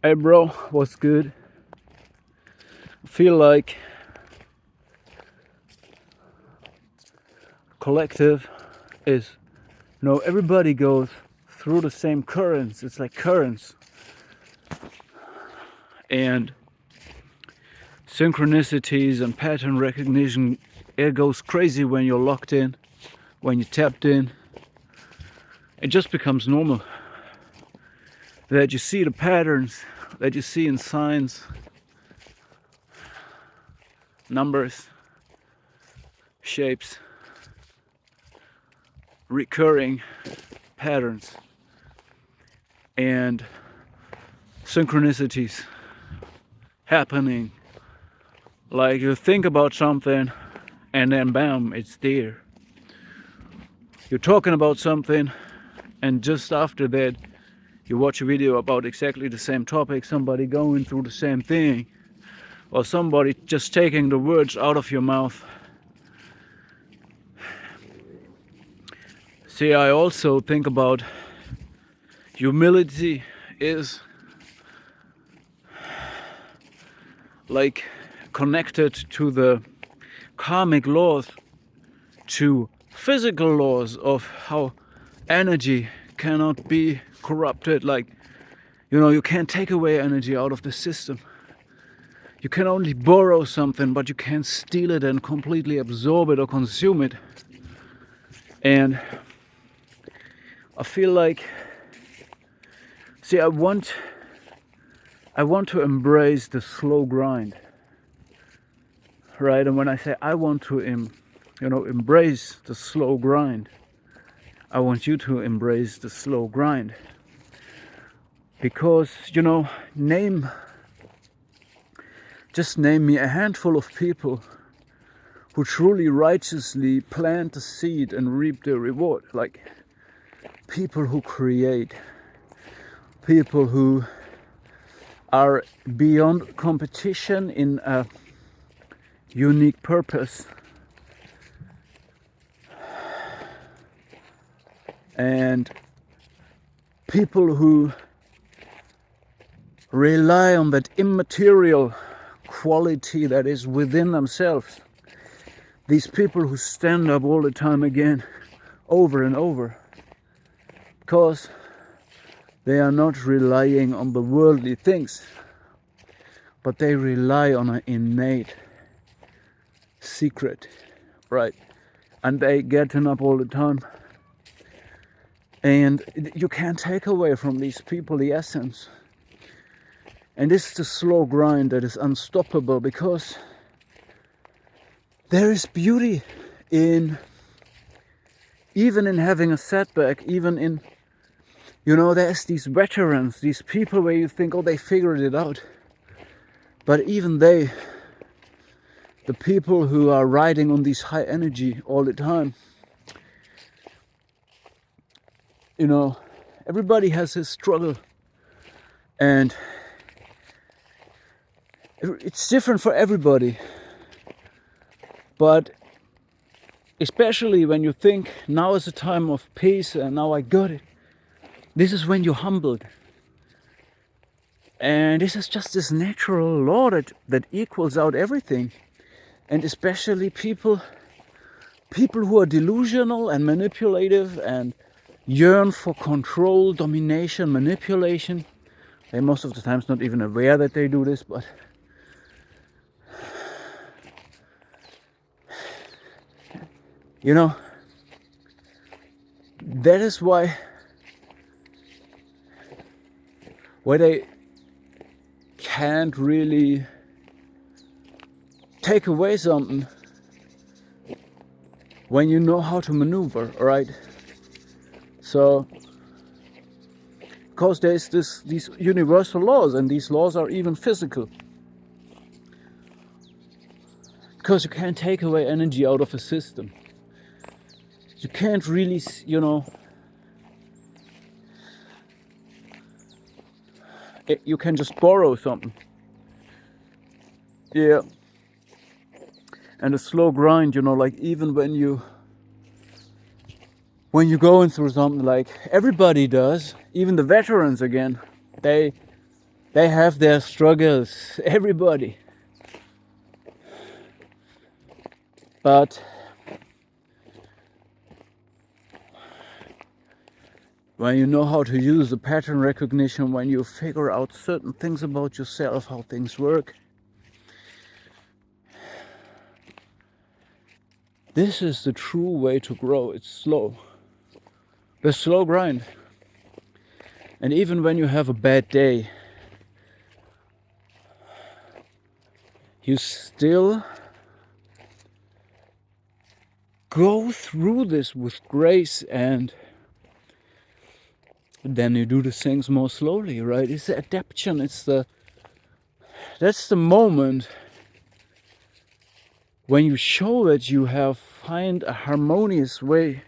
Hey bro, what's good? I feel like collective is, everybody goes through the same currents. It's like currents. And synchronicities and pattern recognition, it goes crazy when you're locked in, when you're tapped in. It just becomes normal. That you see the patterns, that you see in signs, numbers, shapes, recurring patterns, and synchronicities happening. Like you think about something and then bam, it's there. You're talking about something and just after that you watch a video about exactly the same topic, somebody going through the same thing, or somebody just taking the words out of your mouth. See, I also think about humility is like connected to the karmic laws, to physical laws of how energy cannot be corrupted. Like, you can't take away energy out of the system. You can only borrow something, but you can't steal it and completely absorb it or consume it. And I feel like, see, I want to embrace the slow grind, right? And when I say I want to embrace the slow grind, I want you to embrace the slow grind. Because, just name me a handful of people who truly righteously plant the seed and reap the reward. Like people who create, people who are beyond competition in a unique purpose. And people who rely on that immaterial quality that is within themselves. These people who stand up all the time again, over and over, because they are not relying on the worldly things, but they rely on an innate secret, right? And they getting up all the time. And you can't take away from these people the essence. And this is the slow grind that is unstoppable, because there is beauty even in having a setback, even in, there's these veterans, these people where you think, oh, they figured it out. But even the people who are riding on this high energy all the time, everybody has his struggle. And it's different for everybody. But especially when you think now is a time of peace and now I got it, this is when you're humbled. And this is just this natural law that equals out everything. And especially people who are delusional and manipulative and yearn for control, domination, manipulation. They're most of the times not even aware that they do this, but that is why they can't really take away something when you know how to maneuver, right? So, because there's these universal laws, and these laws are even physical. Because you can't take away energy out of a system. You can't really, you can just borrow something. Yeah. And a slow grind, like even when you're going through something, like everybody does, even the veterans again, they They have their struggles, everybody. But when you know how to use the pattern recognition, when you figure out certain things about yourself, how things work, this is the true way to grow. It's slow. The slow grind. And even when you have a bad day, you still go through this with grace, and then you do the things more slowly, right? It's the adaptation. That's the moment when you show that you have find a harmonious way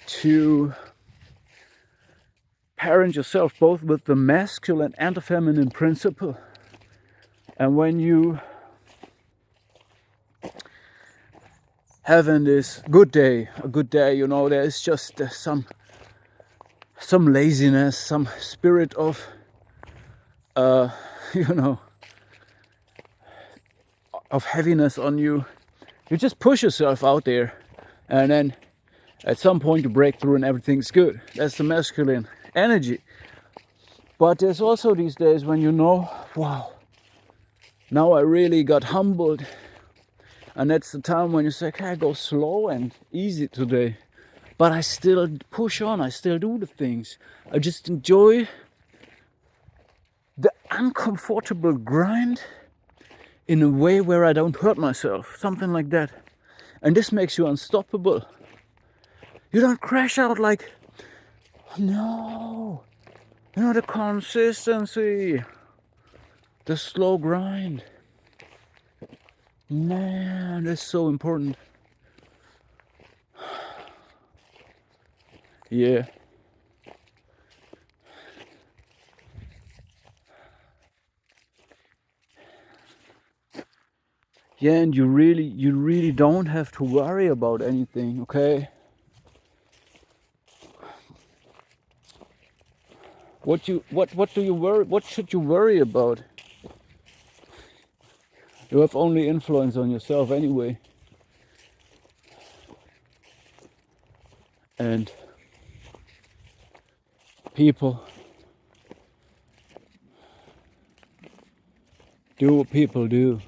to parent yourself, both with the masculine and the feminine principle. And when you having this a good day, you know, there's just some laziness, some spirit of you know, of heaviness on you. You just push yourself out there, and then at some point you break through and everything's good. That's the masculine energy. But there's also these days when you know, wow, now I really got humbled. And that's the time when you say, okay, I go slow and easy today, but I still push on, I still do the things. I just enjoy the uncomfortable grind in a way where I don't hurt myself, something like that. And this makes you unstoppable. You don't crash out like, no, you know, the consistency, the slow grind. Man, that's so important. Yeah. Yeah, and you really don't have to worry about anything, okay? What do you worry? What should you worry about? You have only influence on yourself anyway. And people do what people do.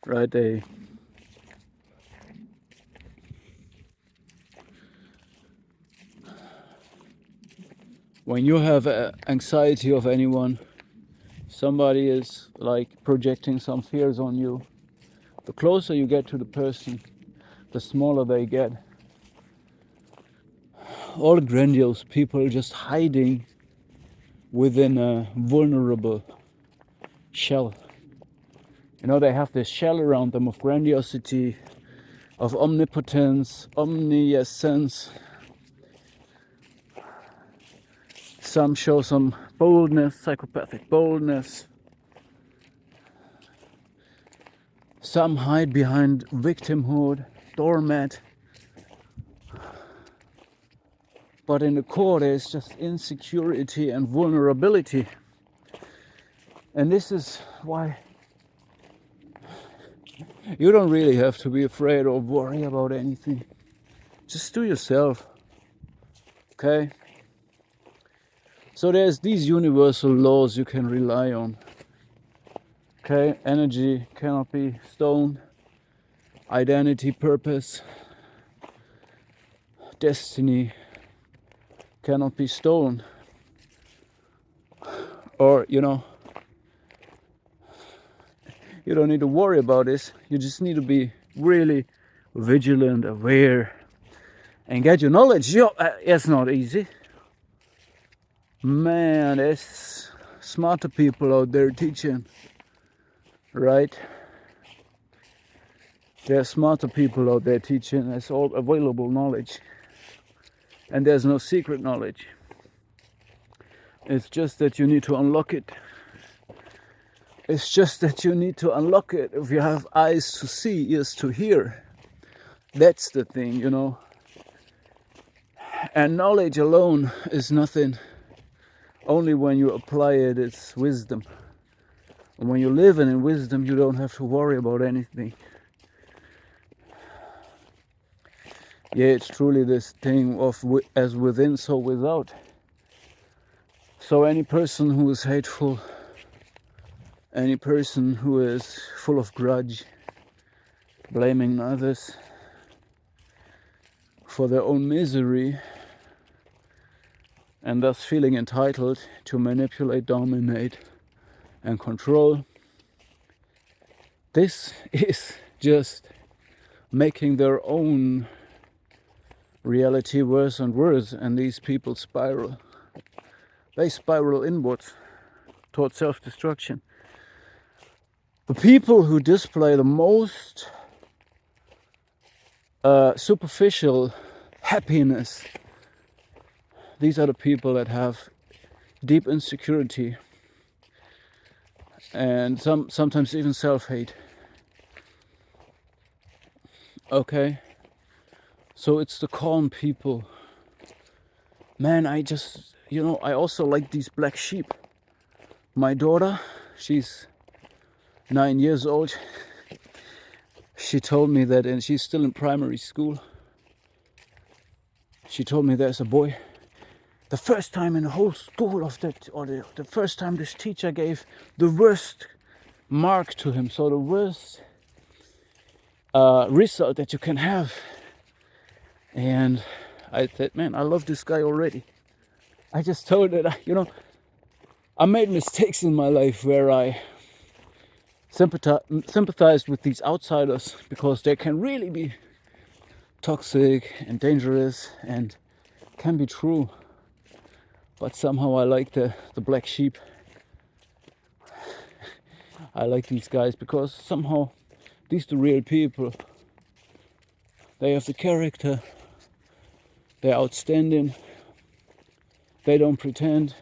Right? When you have anxiety of anyone, somebody is like projecting some fears on you. The closer you get to the person, the smaller they get. All grandiose people just hiding within a vulnerable shell. You know, they have this shell around them of grandiosity, of omnipotence, omniscience. Some show some boldness, psychopathic boldness. Some hide behind victimhood, doormat. But in the core there's just insecurity and vulnerability. And this is why you don't really have to be afraid or worry about anything. Just do yourself. Okay? So there's these universal laws you can rely on. Okay? Energy cannot be stoned. Identity, purpose, destiny cannot be stolen. Or, you know, you don't need to worry about this. You just need to be really vigilant, aware, and get your knowledge. It's not easy. Man, there's smarter people out there teaching, right? There's smarter people out there teaching. It's all available knowledge. And there's no secret knowledge. It's just that you need to unlock it. It's just that you need to unlock it. If you have eyes to see, ears to hear, that's the thing, you know. And knowledge alone is nothing. Only when you apply it, it's wisdom. And when you're living in wisdom, you don't have to worry about anything. Yeah, it's truly this thing of as within, so without. So any person who is hateful, any person who is full of grudge, blaming others for their own misery, and thus feeling entitled to manipulate, dominate, and control, this is just making their own reality worse and worse, and these people spiral. They spiral inwards towards self-destruction. The people who display the most superficial happiness, these are the people that have deep insecurity and sometimes even self-hate. Okay, so it's the calm people. Man, I also like these black sheep. My daughter, she's 9 years old. She told me that, and she's still in primary school. She told me there's a boy. The first time in the whole school the first time this teacher gave the worst mark to him, so the worst result that you can have. And I said, man, I love this guy already. I just told that I made mistakes in my life where I sympathized with these outsiders because they can really be toxic and dangerous and can be true. But somehow I like the black sheep. I like these guys because somehow these are the real people. They have the character. They're outstanding. They don't pretend.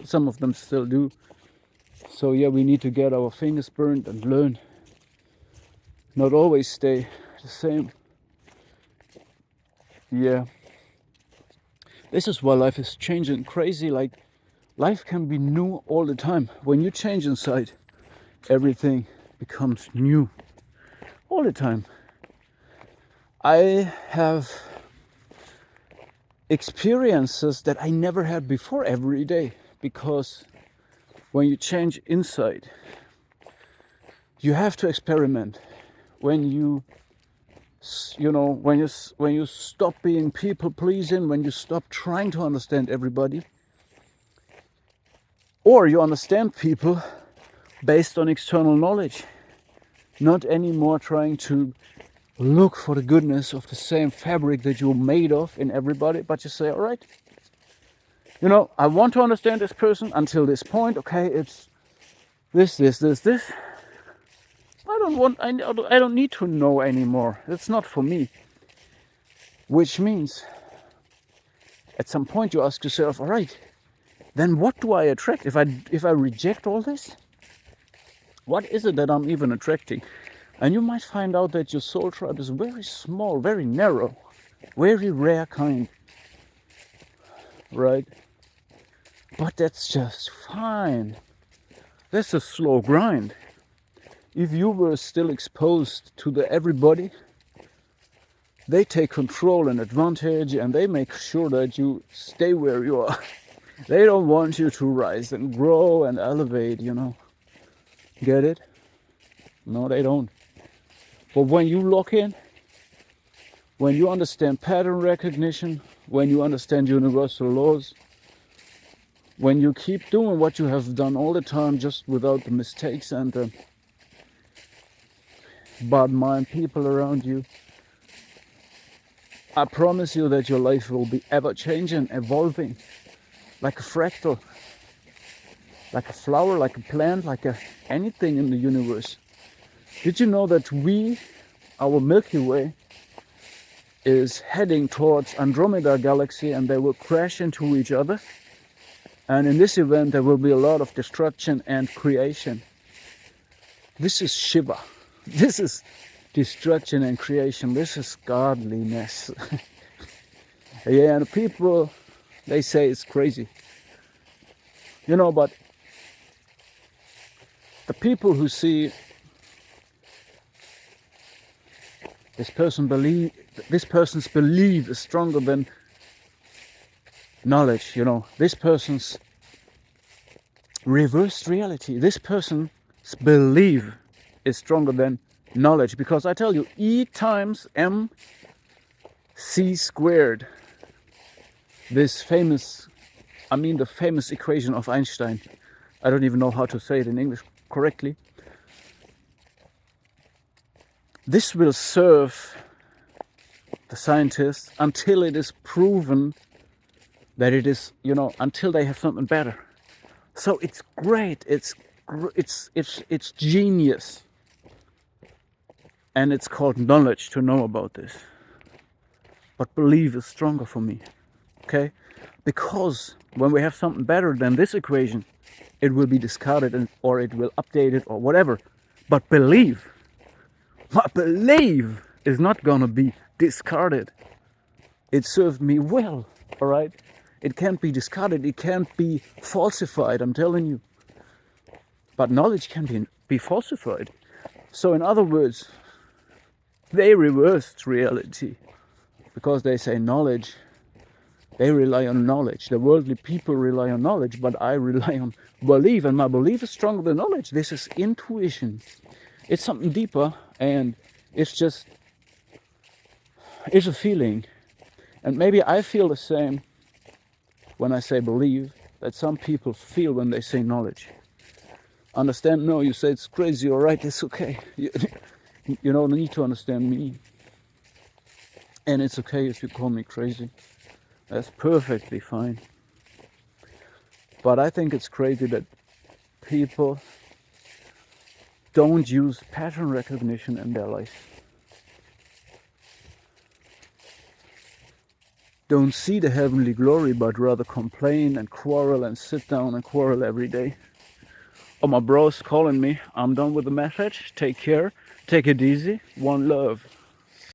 Some of them still do. So yeah, we need to get our fingers burned and learn. Not always stay the same. Yeah. This is why life is changing crazy. Like, life can be new all the time. When you change inside, everything becomes new all the time. I have experiences that I never had before every day, because when you change inside, you have to experiment. When you stop being people pleasing, when you stop trying to understand everybody, or you understand people based on external knowledge, not anymore trying to look for the goodness of the same fabric that you're made of in everybody, but you say, all right, I want to understand this person until this point. Okay, it's this. I don't need to know anymore. It's not for me. Which means at some point you ask yourself, all right, then what do I attract? If I reject all this, what is it that I'm even attracting? And you might find out that your soul tribe is very small, very narrow, very rare kind, right? But that's just fine. That's a slow grind. If you were still exposed to the everybody, they take control and advantage, and they make sure that you stay where you are. They don't want you to rise and grow and elevate, Get it? No, they don't. But when you lock in, when you understand pattern recognition, when you understand universal laws, when you keep doing what you have done all the time, just without the mistakes and the bad mind people around you, I promise you that your life will be ever changing, evolving, like a fractal, like a flower, like a plant, like anything in the universe. Did you know that our Milky Way, is heading towards Andromeda galaxy, and they will crash into each other? And in this event, there will be a lot of destruction and creation. This is Shiva. This is destruction and creation. This is godliness. Yeah, and people, they say it's crazy. You know, but the people who see this person's belief is stronger than knowledge, you know, this person's reversed reality, this person's belief is stronger than knowledge, because I tell you, E times mc squared, this famous, the famous equation of Einstein, I don't even know how to say it in English correctly. This will serve the scientists until it is proven that it is, you know, until they have something better. So it's great, it's genius, and it's called knowledge to know about this. But belief is stronger for me, okay? Because when we have something better than this equation, it will be discarded or it will update it or whatever. But belief is not gonna be discarded. It served me well, all right? It can't be discarded, it can't be falsified, I'm telling you. But knowledge can be falsified. So in other words, they reversed reality, because they say knowledge, they rely on knowledge. The worldly people rely on knowledge, but I rely on belief, and my belief is stronger than knowledge. This is intuition. It's something deeper, and it's a feeling. And maybe I feel the same when I say believe that some people feel when they say knowledge. Understand? No, you say it's crazy, all right, it's okay. You don't need to understand me. And it's okay if you call me crazy. That's perfectly fine. But I think it's crazy that people don't use pattern recognition in their life. Don't see the heavenly glory, but rather complain and quarrel and sit down and quarrel every day. Oh, my bro's calling me. I'm done with the message. Take care. Take it easy. One love.